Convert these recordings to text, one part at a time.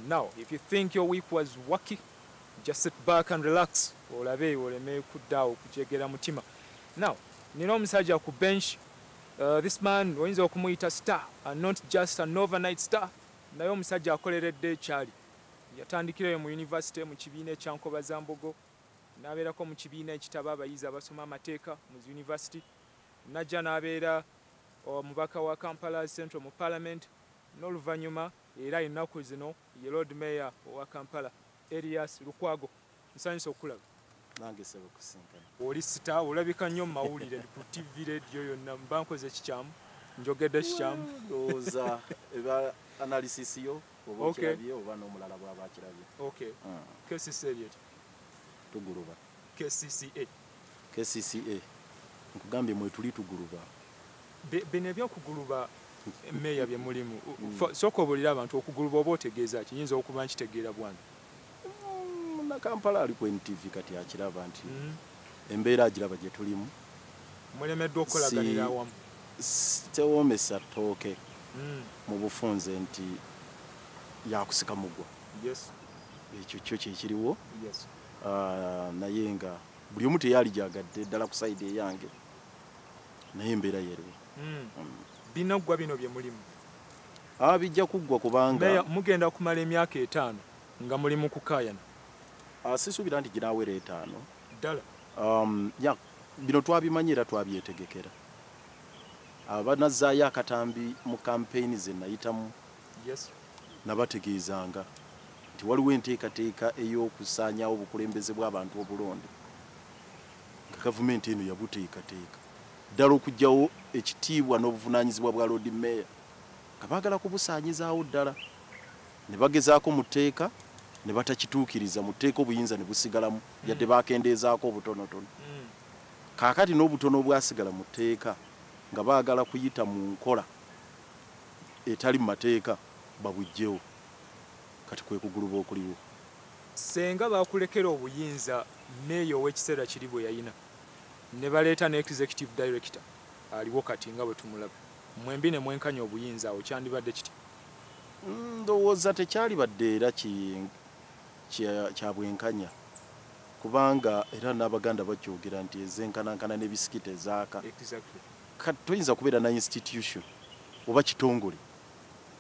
Now, if you think your week was wacky, just sit back and relax. Olabe oleme kuddawo kujegera mutima. Now, nina omusajja ku bench. This man oyinza okumuyita star and not just an overnight star. Naye omusajja akoleredde ekyali. Yatandikirayo mu university mu kibiina ekyankoba Zambogo. N'abeerako mu kibiina ekitaba abayizi abasoma amateeka mu university. Najja n'abeera omubaka wa Kampala Central mu Parliament. N'oluvannyuma era ennaku zino ye Lord Mayor wa Kampala Erias Lukwago. Nsanyusa okulaba. Nange sebo kusinkana. Oli sita olabika nnyo mu mawulire ku TV radio yonna mbankoze kikyamu. Njogedde kikyamu. Oza eba analysis yo oba kirabye oba n'omulala bw'aba kirabye. Okay. KCCA yet. Tuguluba. KCCA. KCCA. Nkugambye mwe tuli tuguluba. Bino ebyokuguluba Meya bye mulimu. Soko bulira abantu okuguluba oba otegeeza kiyinza okuba nkitegeera bwange. Na Kampala ali ku NTV kati akiraba nti embeera agiraba gye tulimu. Mulemeddwa okolaganira awamu. Tewoomesa ttooke mu bufunze nti yakusika mugwa. Yes. Ekyo kyo kiriwo. Yes. Naye nga buli omu teyali gyagadde ddala ku sayidi eyange. Naye embeera yeriwo. Binaggwa bino bye mulimu. Bijja kuggwa kubanga Meya mugenda kumala emyaka 5 nga mulimu kukaayana. Sisuubira nti ginaawera 5. Ddala. Bino twabimanye era twabyetegekera. Abanazzaayo akatambi mu campaign ze nayitamu. Yes. Nabategeezanga nti waliwo enteekateeka ey'okusaanyaawo obukulembeze bw'abantu obulonde. Nga gavumenti eno yabuteekateeka. Ddala okuggyawo ekitiibwa n'obuvunaanyizibwa bwa Lord Mayor. Nga baagala kubusaanyizaawo ddala. Ne bagezaako mu tteeka ne batakituukiriza mu tteeka obuyinza ne busigalamu yadde baakendeezaako obutonotono. Kaakati n'obutono obwasigala mu tteeka nga baagala kuyita mu nkola etali mu mateeka babuggyewo. Kati kwe kuguluba okuliwo. Senga baakulekera obuyinza Meya ow'ekiseera kiri bwe yayina. Ne baleeta ne executive director aliwo kati nga bwe tumulaba. Mwembi ne mwenkanya obuyinza awo kyandibadde kiti. Ndowooza tekyali badde era kya bwenkanya. Kubanga era n'Abaganda bakyogera nti ezenkanankana n'ebisikite zaaka. Exactly. Kati toyinza kubeera na institution oba kitongole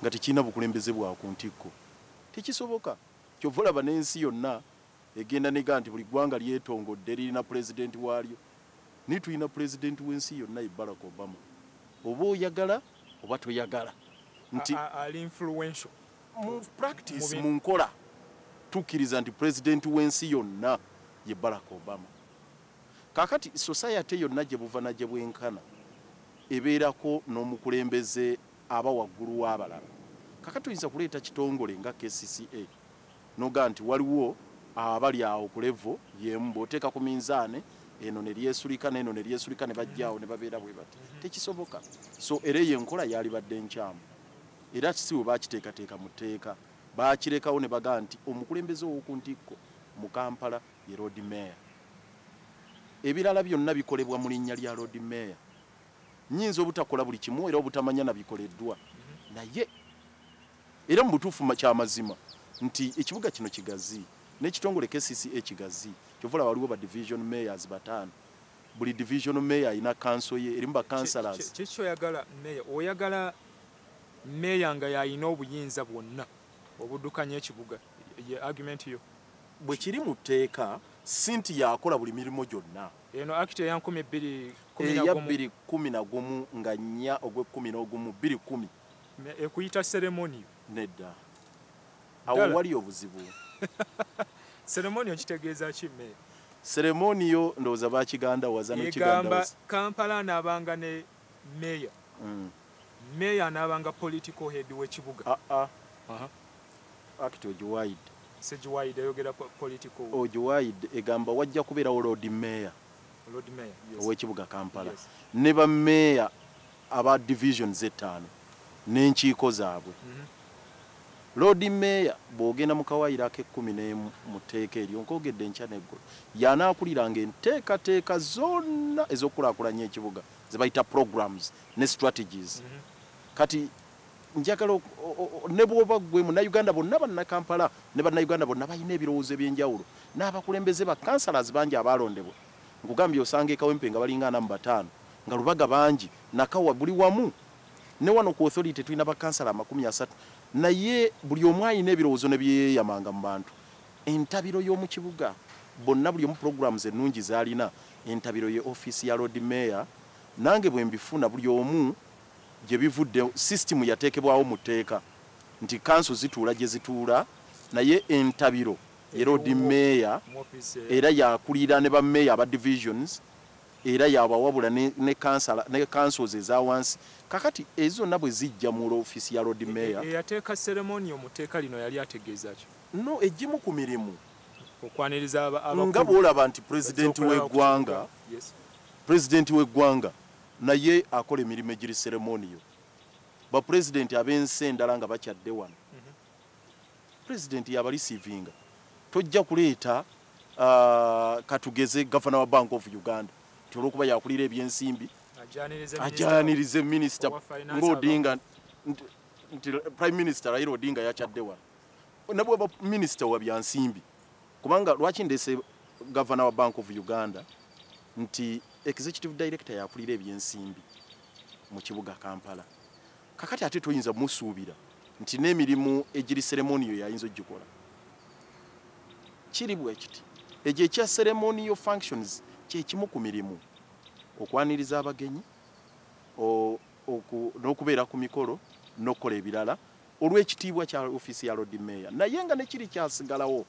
nga tekirina bukulembeze bwa ku ntikko. Tekisoboka. Kyova olaba n'ensi yonna egenda nega nti buli ggwanga lyetongodde lirina pulezidenti waalyo. Nitulina pulezidenti w'ensi yonna ye Barack Obama. Oba oyagala oba toyagala. Nti ali influential. Mu practice mu nkola tukkiriza nti pulezidenti w'ensi yonna ye Barack Obama. Kakati society yonna gye buva na gye bwenkana ebeerako n'omukulembeze aba waggulu w'abalala. Kakati tuyinza kuleeta kitongole nga KCCA noga nti waliwo abali awo ku level yemu bw'oteeka ku minzaane eno ne lyesulika n'eno ne lyesulika ne bajjaawo ne babeera bwe bati. Tekisoboka. So era eyo enkola yali badde nkyamu. Era kisiwe baakiteekateeka mu tteeka. Baakirekawo ne bagaa nti omukulembeze ow'oku ntikko mu Kampala ye Lord Mayor. Ebirala byonna bikolebwa mu linnya lya Lord Mayor. Nnyinza obutakola buli kimu era obutamanya na bikoleddwa. Naye era mu butuufu kyamazima nti ekibuga kino kigazi n'ekitongole KCCA kigazi. Kyovula waliwo ba division mayors 5. Buli division mayor ina council ye erimu ba councillors. Kiki oyagala Mayor? Oyagala Mayor nga yayina obuyinza bwonna obuddukanya ekibuga. Ye argument yo. Bwe kiri mu tteeka sinti yakola buli mirimo gyonna. Eno act ya 2011 nga 4 ogw'E11 2010. Ekuyita ceremony. Nedda. Awo wali obuzibu. Ceremony okitegeeza ki Mayor? Ceremony yo ndowooza bakiganda waza n'ekiganda. Egamba Kampala n'abanga ne Mayor. Mayor n'abanga political head w'ekibuga. Act ogiwide. Segiwide ayogera political. Ogiwide egamba wajja kubeerawo Lord Mayor. Lord Mayor, yes. Ow'ekibuga Kampala. Yes. Ne ba Mayor aba division Z5 n'enkiiko zaabwe. Lord Mayor bw'ogenda mu kawaayiro ak'e11 mu tteeka eryo nkogedde enkya n'eggulu y'anaakuliranga enteekateeka zonna ez'okulaakulanya ekibuga ze bayita programs ne strategies. Kati njagala ne bwoba gwe Munnayuganda bonna bannakampala ne bannayuganda bonna balina ebirowoozo ebyenjawulo n'abakulembeze ba councillors bangi abalondebwa nkugambye osanga ekawempe nga balinga 45 nga lubaga bangi nakawa buli wamu ne wano ku authority tulina ba councillor 30 naye buli omu alina ebirowoozo ne byeyamanga mu bantu entabiro y'omu kibuga bonna buli omu programs ennungi zaalina entabiro ye office ya road mayor nange bwe mbifuna buli omu gye bivudde system yateekebwawo mu tteeka nti council zituula gye zituula naye entabiro ye road mayor era yakulira ne ba mayor aba divisions era yabawabula ne councils eza wansi kakati ezo nabwe zijja mu office ya road mayor yateeka ceremony omuteeka lino yali ategeeza ki no ejimu ku mirimu okwaniriza nga bw'olaba nti president w'eggwanga naye akola emirimu egiri ceremoniyo ba president ab'ensi endala nga bakyadde wano president yaba receiving tojja kuleeta katugeze governor wa Bank of Uganda olwokuba yakulira ebyensimbi ajanirize minister ng'Odinga nti prime minister Raila Odinga yakyadde wano nabwe ba minister wa byansimbi kubanga lwaki ndese governor wa Bank of Uganda nti executive director yakulira ebyensimbi mu kibuga Kampala kakati ate toyinza musuubira nti n'emirimu egiri ceremoniyo yayinza ogikola kiri bwe kiti egyo ekya ceremonial functions kyekimu ku mirimu okwaniriza abagenyi n'okubeera ku mikolo n'okukola ebirala olw'ekitiibwa kya office ya road mayor naye nga nekiri kyasigalawo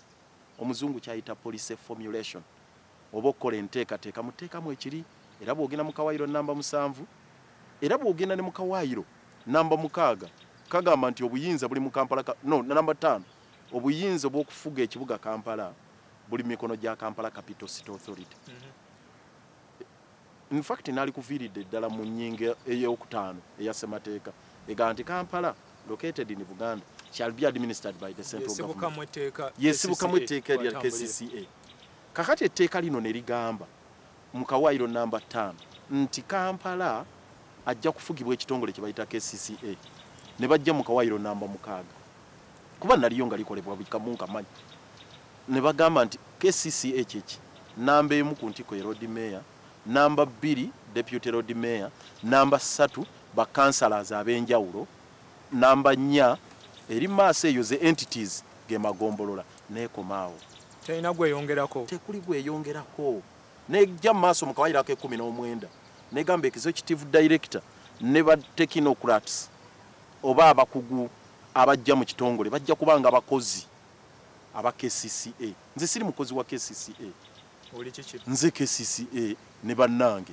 omuzungu kyayita policy formulation oba okukola enteekateeka muteekamu ekiri era bw'ogenda mu Kawaayiro namba 7 era bw'ogenda ne mu Kawaayiro namba 6 kagamba nti obuyinza buli mu Kampala namba 5 obuyinza bw'okufuga ekibuga Kampala buli mikono gya Kampala Capital City Authority in fact nali kuviridde ddala mu nnyinga ey'okutaano eya ssemateeka ega nti Kampala located in Buganda shall be administered by the central government yesibukamu etteeka lya KCCA kakati etteeka lino ne ligamba mu Kawaayiro namba 5 nti Kampala ajja kufugibwa ekitongole kye bayita KCCA ne bajja mu Kawaayiro namba 6 kuba naliyo nga likolebwa bikamu nkamanyi ne bagamba nti KCCA kyeki namba 1 ku ntiko ya road mayor namba 2 deputy road mayor namba 3 ba councillors ab'enjawulo namba 4 eri maaso eyo ze entities ge magombolola nekomaawo tena gweyongerako tekuli gweyongerako nejja maaso mu Kawaayiro ke 19 negamba executive director ne ba technocrats oba abakugu abajja mu kitongole bajja kubanga abakozi aba KCCA nze siri mukozi wa KCCA oli chichi nze KCCA ne bannange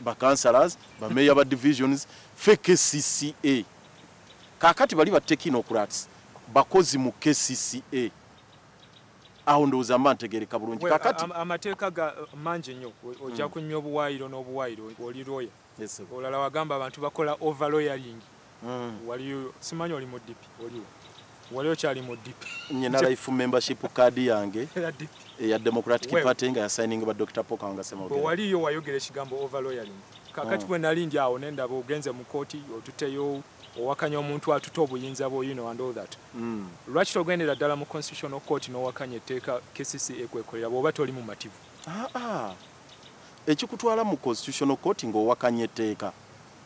ba councillors ba mayor ba divisions fe KCCA kakati bali ba technocrats bakozi mu KCCA aho ndoza amantegereka bulungi kakati amateeka ga manje nnyo ojja kunywa obuwaayiro n'obuwaayiro oli lawyer olala wagamba abantu bakola over lawyering waliyo simanyi oli mu DP waliyo kyali mu DP nyina life membership card yange ya Democratic Party nga ya signing ba Dr. Poka nga sema waliyo wayogera ekigambo over lawyering kakati bwe nali ndi awo nenda bogenze mu kooti otuteyo owakanya omuntu atuta obuyinza bwo and all that lwaki togendera ddala mu constitutional court n'owakanya etteeka KCCA ekwekolera bw'oba toli mu mativu ekikutwala mu constitutional court ng'owakanya etteeka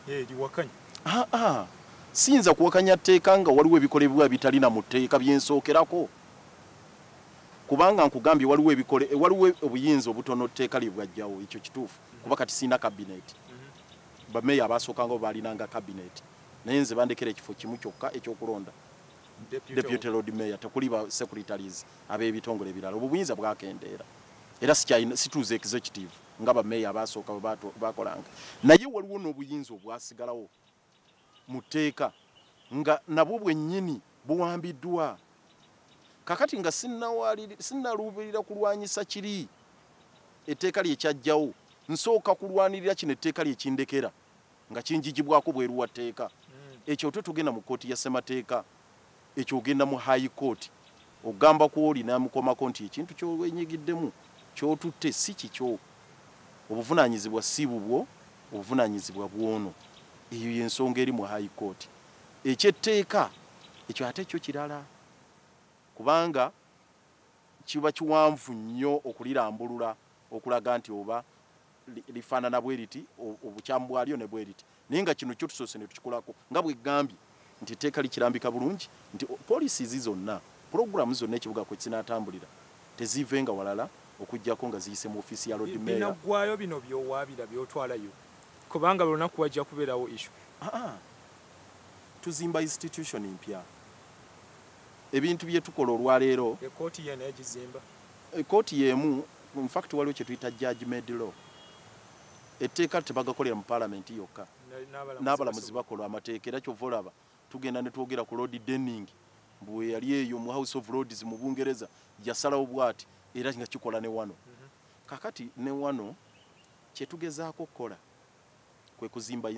liwakanya siyinza kuwakanya tteeka nga waliwo ebikolebwa bitalina mu tteeka byensookerako kubanga nkugambye waliwo obuyinza obutono tteeka libwajjawo ekyo kituufu kuba kati siina cabinet bameeya abasookanga balinanga cabinet naye nze bandekera ekifo kimu kyokka ekyokulonda deputy road mayor tekuli ba secretaries ab'ebitongole ebirala obwo buyinza bwakendeera era situuze executive nga bameeya abasooka bakolanga naye waliwo n'obuyinza obwasigalawo mu tteeka nga nabwo bwennyini buwambiddwa kakati nga sinnaluubirira kulwanyisa kiri etteeka lyekyajjawo nsooka kulwanirira kino etteeka lyekindekera nga kinjigibwako bweru wa tteeka ekyo tugenda mu kooti ya ssemateeka ekyo ogenda mu high court ogamba ku oli namukomako nti ekintu kyowenyigiddemu kyotutte si kikyo obuvunaanyizibwa si bubwo obuvunaanyizibwa bwono eyo yensonga eri mu high court ekyetteeka ekyo ate kyo kirala kubanga kiba kiwanvu nnyo okulirambulula okulaga nti oba lifaanana bwe riti obukyamu bwalyo ne bwe riti naye nga kino kyo tusoose ne tukikolako nga bwe gambye nti etteeka likirambika bulungi nti policies zonna puroguramu zonna ekibuga kwe kinaatambulira tezivenga walala okujjako nga ziyise mu ofiisi ya Lord Mayor. Binaggwayo bino by'owaabira by'otwalayo kubanga lunaku wajja kubeerawo issue. Tuzimba institution mpya. Ebintu bye tukola olwaleero ekooti yene egizimba. Ekooti yemu in fact waliwo kye tuyita judgment law. Etteeka tebagakolera mu parliament yokka. N'abalamuzi bakola amateeka era kyova olaba tugenda ne twogera ku Lord Denning bwe yali eyo mu House of Lords mu Bungereza yasalawo bwati era nga kikola ne wano. Kakati ne wano kye tugezaako okukola kwe kuzimba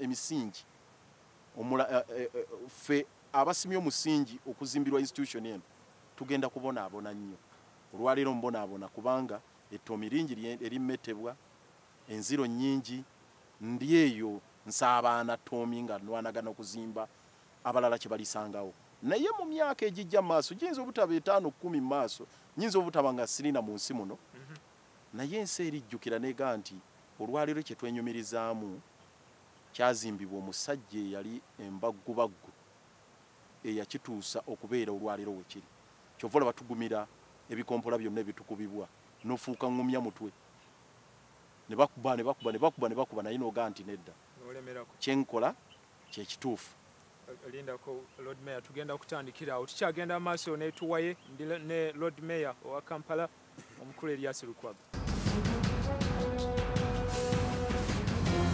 emisingi fe abasimye omusingi okuzimbirwa institution eno tugenda kubonaabona nnyo olwaleero mbonaabona kubanga ettoomi lingi erimmetebwa enziro nnyingi ndi eyo nsaabaana ttoomi nga nwanagana okuzimba abalala kye balisangawo naye mu myaka egijja mu maaso giyinza obutaba 5-10 mu maaso nyinza obutaba nga sirina mu nsi muno naye ensi erijjukira neega nti olwaleero kye twenyumirizaamu kyazimbibwa omusajja eyali embaggubaggu eyakituusa okubeera olwaleero wekiri kyova olaba tugumira ebikompola byonna ebitukubibwa n'ofuuka ngumya mutwe ne bakuba naye n'ogaa nti nedda kyenkola kyekituufu. Lindako Lord Mayor tugenda kutandikira awo tukyagenda maaso netuwaye ne Lord Mayor owa Kampala omukulu Erias Lukwago.